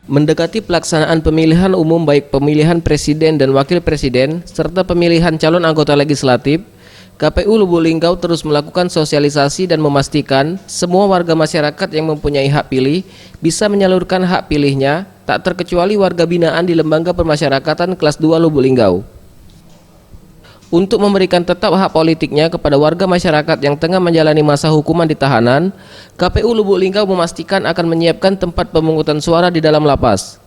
Mendekati pelaksanaan pemilihan umum baik pemilihan presiden dan wakil presiden serta pemilihan calon anggota legislatif, KPU Lubuk Linggau terus melakukan sosialisasi dan memastikan semua warga masyarakat yang mempunyai hak pilih bisa menyalurkan hak pilihnya, tak terkecuali warga binaan di Lembaga Permasyarakatan Kelas 2 Lubuk Linggau. Untuk memberikan tetap hak politiknya kepada warga masyarakat yang tengah menjalani masa hukuman di tahanan, KPU Lubuk Linggau memastikan akan menyiapkan tempat pemungutan suara di dalam lapas.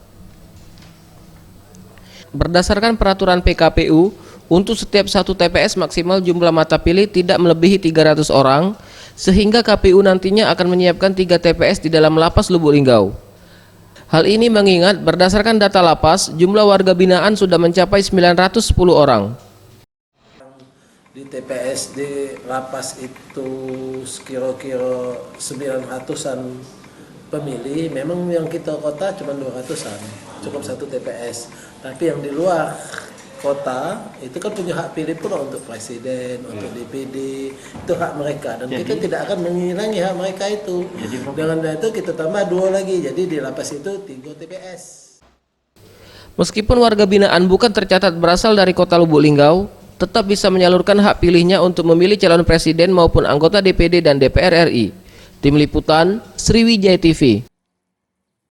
Berdasarkan peraturan PKPU, untuk setiap satu TPS maksimal jumlah mata pilih tidak melebihi 300 orang, sehingga KPU nantinya akan menyiapkan 3 TPS di dalam lapas Lubuk Linggau. Hal ini mengingat berdasarkan data lapas, jumlah warga binaan sudah mencapai 910 orang. Di TPS di lapas itu kira-kira 900-an pemilih. Memang yang kita kota cuma 200-an, cukup satu TPS. Tapi yang di luar kota itu kan punya hak pilih pula untuk presiden, untuk DPD, itu hak mereka. Dan kita tidak akan mengurangi hak mereka itu. Dengan itu kita tambah 2 lagi, jadi di lapas itu 3 TPS. Meskipun warga binaan bukan tercatat berasal dari kota Lubuk Linggau, tetap bisa menyalurkan hak pilihnya untuk memilih calon presiden maupun anggota DPD dan DPR RI. Tim Liputan, Sriwijaya TV.